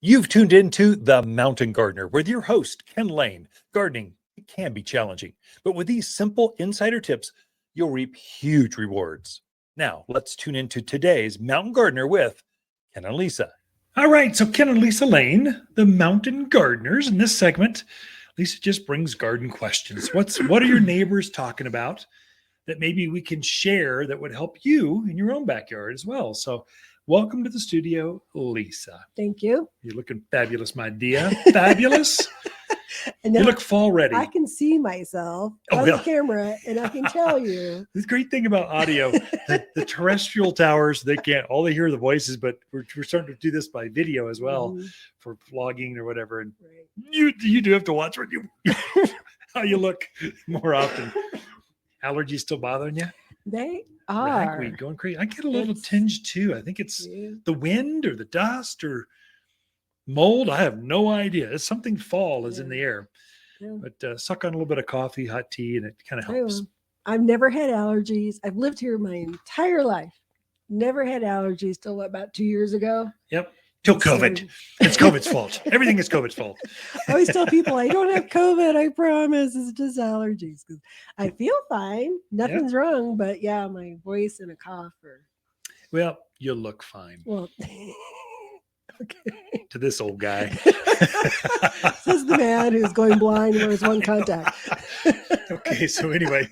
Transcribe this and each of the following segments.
You've tuned into The Mountain Gardener with your host, Ken Lain. Gardening it can be challenging, but with these simple insider tips, you'll reap huge rewards. Now, let's tune into today's Mountain Gardener with Ken and Lisa. All right, so Ken and Lisa Lain, the Mountain Gardeners. In this segment, Lisa just brings garden questions. What are your neighbors talking about that maybe we can share that would help you in your own backyard as well? So welcome to the studio, Lisa. Thank you. You're looking fabulous, my dear. Fabulous. You look fall ready. I can see myself on the camera, and I can tell you. The great thing about audio, the terrestrial towers, they can't, all they hear are the voices, but we're starting to do this by video as well for vlogging or whatever. And you do have to watch what how you look more often. Allergies still bothering you? They are. Ragweed going crazy. I get a little tinge too. I think it's the wind or the dust or mold. I have no idea. It's something fall is in the air. Yeah. But suck on a little bit of coffee, hot tea, and it kind of helps. I've never had allergies. I've lived here my entire life. Never had allergies till about 2 years ago. Yep. Till COVID. It's COVID's fault. Everything is COVID's fault. I always tell people I don't have COVID. I promise. It's just allergies. Because I feel fine. Nothing's wrong. But yeah, my voice and a cough. Well, you look fine. Well, okay. To this old guy. This is the man who's going blind and wears one contact. Okay, so anyway,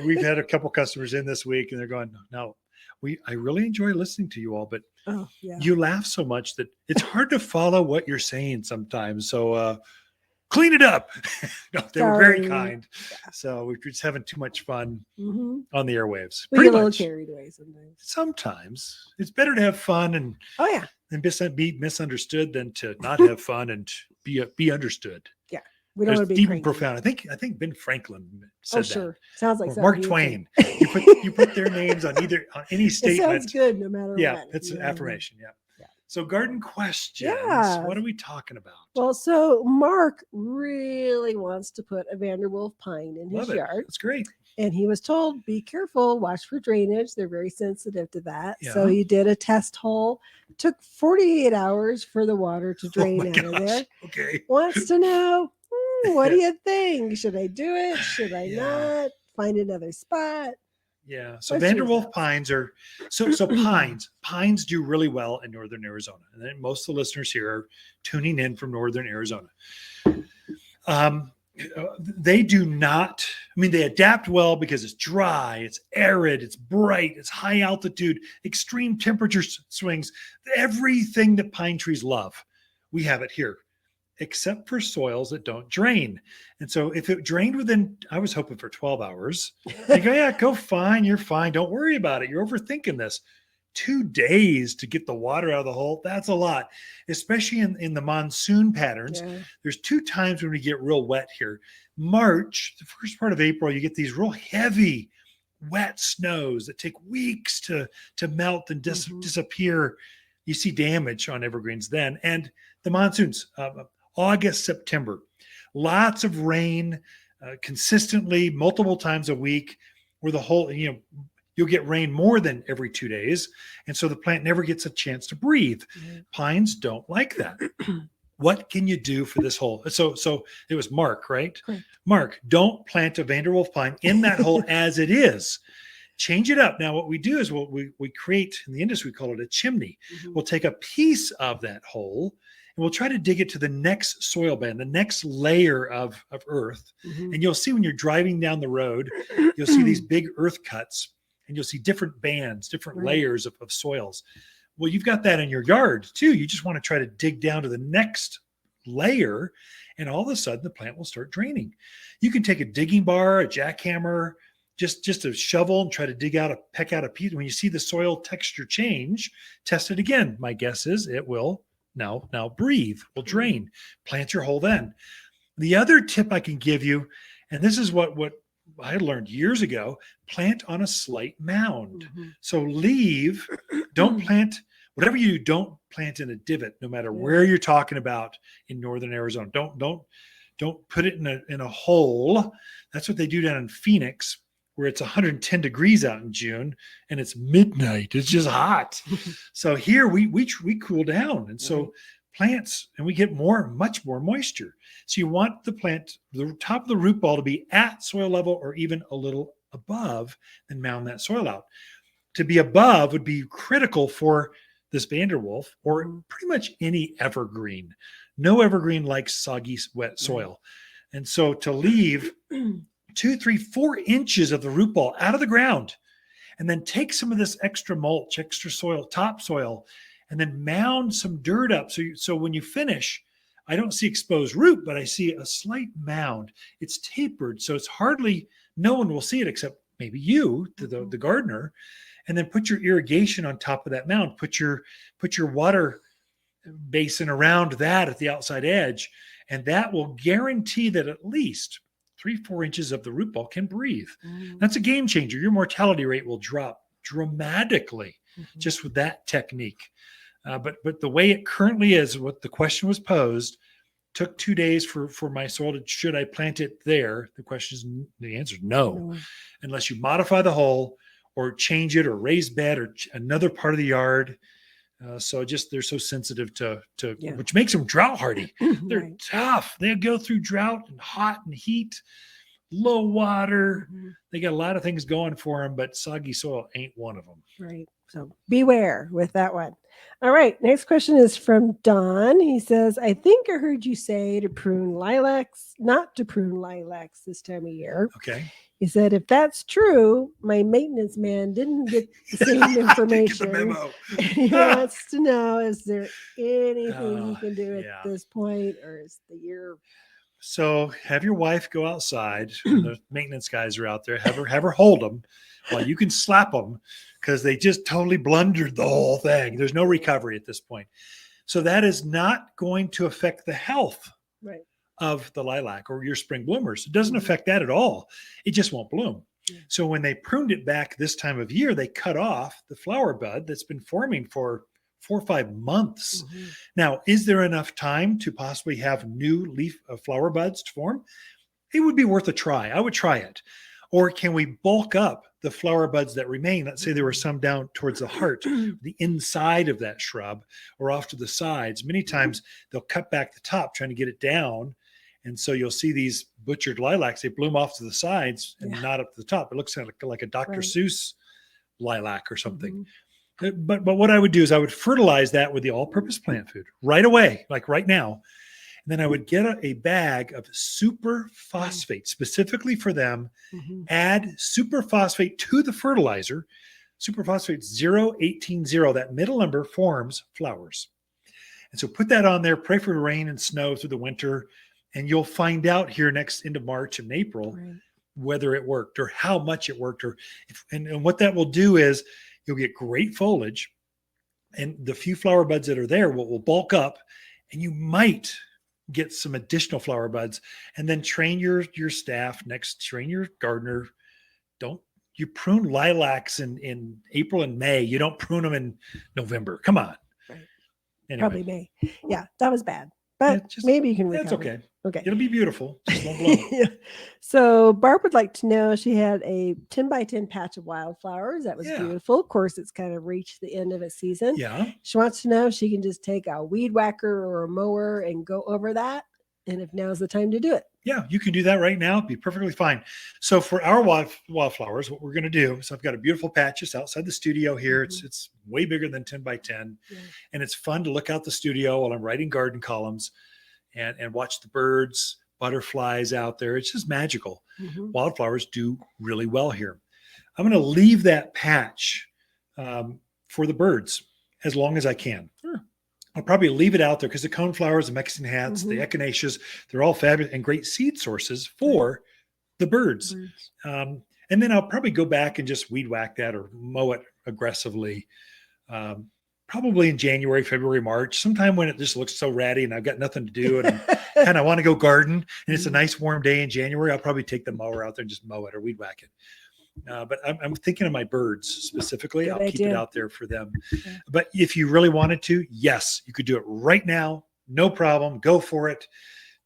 we've had a couple customers in this week, and they're going, no, I really enjoy listening to you all, but you laugh so much that it's hard to follow what you're saying sometimes. So clean it up. No, they were very kind. Yeah. So we're just having too much fun on the airwaves. We get a little carried away sometimes. Sometimes it's better to have fun and be misunderstood than to not have fun and be understood. Yeah. We don't want to be deep and profound. I think Ben Franklin said that. Sure. Sounds like Mark Twain. You put their names on any statement. It sounds good no matter what. Yeah, it's an affirmation. Yeah. So garden questions. Yeah. What are we talking about? Well, so Mark really wants to put a Vanderwolf pine in his yard. That's great. And he was told, be careful, watch for drainage. They're very sensitive to that. Yeah. So he did a test hole. It took 48 hours for the water to drain out of there. Okay. Wants to know, what do you think? Should I do it? Should I not? Find another spot? Yeah. So Vanderwolf pines are pines do really well in northern Arizona. And then most of the listeners here are tuning in from northern Arizona. They do not, they adapt well because it's dry, it's arid, it's bright, it's high altitude, extreme temperature swings, everything that pine trees love. We have it here, except for soils that don't drain. And so if it drained I was hoping for 12 hours. You go, go fine. You're fine. Don't worry about it. You're overthinking this. 2 days to get the water out of the hole. That's a lot, especially in the monsoon patterns. Yeah. There's 2 times when we get real wet here. March, the first part of April, you get these real heavy, wet snows that take weeks to melt and disappear. You see damage on evergreens then. And the monsoons, August, September, lots of rain consistently, multiple times a week, where the whole, you'll get rain more than every 2 days. And so the plant never gets a chance to breathe. Pines don't like that. What can you do for this hole? So it was Mark, right? Correct. Mark, don't plant a Vanderwolf pine in that hole as it is. Change it up. Now, what we do is we create, in the industry, we call it a chimney. We'll take a piece of that hole and we'll try to dig it to the next soil band, the next layer of earth. And you'll see when you're driving down the road, you'll see these big earth cuts and you'll see different bands, different layers of soils. Well, you've got that in your yard too. You just want to try to dig down to the next layer and all of a sudden the plant will start draining. You can take a digging bar, a jackhammer, just a shovel and try to peck out a piece. When you see the soil texture change, test it again. My guess is it will now breathe, will drain. Plant your hole then. The other tip I can give you, and this is what I learned years ago, plant on a slight mound. So don't plant, whatever you do, don't plant in a divot, no matter where you're talking about in northern Arizona. Don't put it in a hole. That's what they do down in Phoenix, where it's 110 degrees out in June and it's midnight. It's just hot. So here we cool down. And so plants, and we get much more moisture. So you want the top of the root ball to be at soil level or even a little above, and mound that soil out. To be above would be critical for this Vanderwolf or pretty much any evergreen. No evergreen likes soggy, wet soil. And so to leave 2, 3, 4 inches of the root ball out of the ground, and then take some of this extra mulch, extra soil, topsoil, and then mound some dirt up. So when you finish, I don't see exposed root, but I see a slight mound. It's tapered, so it's no one will see it except maybe you, the gardener. And then put your irrigation on top of that mound. Put your water basin around that at the outside edge, and that will guarantee that at least 3, 4 inches of the root ball can breathe. That's a game changer. Your mortality rate will drop dramatically just with that technique. But the way it currently is, what the question was posed, took 2 days for my soil to, should I plant it there? The answer is no, unless you modify the hole or change it or raise bed or another part of the yard. So they're so sensitive to which makes them drought hardy. They're tough. They go through drought and hot and heat, low water. They got a lot of things going for them, but soggy soil ain't one of them. Right. So beware with that one. All right. Next question is from Don. He says, I think I heard you say to prune lilacs, not to prune lilacs this time of year. Okay. He said, if that's true, my maintenance man didn't get the same information. Get the memo. He wants to know, is there anything you can do at this point, or is the year? So have your wife go outside. The maintenance guys are out there. Have her hold them while you can slap them, because they just totally blundered the whole thing. There's no recovery at this point. So that is not going to affect the health of the lilac or your spring bloomers. It doesn't affect that at all. It just won't bloom. So when they pruned it back this time of year, they cut off the flower bud that's been forming for 4 or 5 months. Now, is there enough time to possibly have new flower buds to form? It would be worth a try. I would try it. Or can we bulk up the flower buds that remain? Let's say there were some down towards the heart, the inside of that shrub, or off to the sides. Many times they'll cut back the top trying to get it down. And so you'll see these butchered lilacs, they bloom off to the sides and not up to the top. It looks like a Dr. Seuss lilac or something. But what I would do is I would fertilize that with the all-purpose plant food right away, like right now. And then I would get a bag of super phosphate specifically for them, add super phosphate to the fertilizer. Super phosphate 0,18,0. That middle number forms flowers. And so put that on there, pray for rain and snow through the winter, and you'll find out here next into March and April whether it worked or how much it worked. And what that will do is you'll get great foliage, and the few flower buds that are there will bulk up, and you might get some additional flower buds. And then train your staff train your gardener. You prune lilacs in April and May. You don't prune them in November. Come on. Anyway. Probably May. Yeah, that was bad. But maybe you can recover. That's okay. Okay. It'll be beautiful. Just won't blow. So Barb would like to know, she had a 10 by 10 patch of wildflowers. That was beautiful. Of course, it's kind of reached the end of its season. Yeah. She wants to know if she can just take a weed whacker or a mower and go over that, and if now's the time to do it. Yeah, you can do that right now. It'd be perfectly fine. So for our wildflowers, what we're going to do, so I've got a beautiful patch just outside the studio here. It's way bigger than 10 by 10. And it's fun to look out the studio while I'm writing garden columns and watch the birds, butterflies out there. It's just magical. Wildflowers do really well here. I'm going to leave that patch for the birds as long as I can. I'll probably leave it out there because the coneflowers, the Mexican hats, the echinaceas, they're all fabulous and great seed sources for the birds. And then I'll probably go back and just weed whack that or mow it aggressively, probably in January, February, March, sometime when it just looks so ratty and I've got nothing to do and I kind of want to go garden and it's a nice warm day in January. I'll probably take the mower out there and just mow it or weed whack it. But I'm thinking of my birds specifically. I'll keep it out there for them. But if you really wanted to, yes, you could do it right now. No problem. Go for it.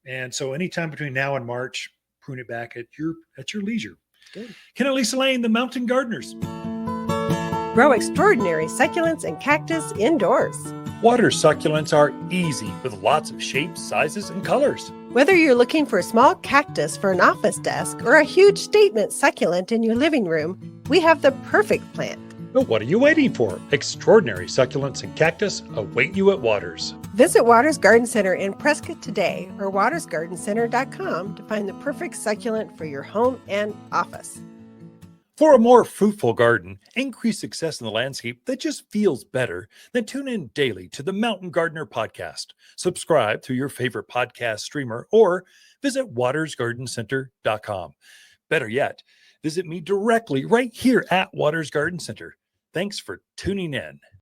And so anytime between now and March, prune it back at your leisure. Good. Ken and Lisa Lain, the Mountain Gardeners. Grow extraordinary succulents and cactus indoors. Water succulents are easy with lots of shapes, sizes, and colors. Whether you're looking for a small cactus for an office desk or a huge statement succulent in your living room, we have the perfect plant. But what are you waiting for? Extraordinary succulents and cactus await you at Waters. Visit Waters Garden Center in Prescott today or watersgardencenter.com to find the perfect succulent for your home and office. For a more fruitful garden, increase success in the landscape that just feels better, then tune in daily to the Mountain Gardener podcast. Subscribe through your favorite podcast streamer or visit watersgardencenter.com. Better yet, visit me directly right here at Waters Garden Center. Thanks for tuning in.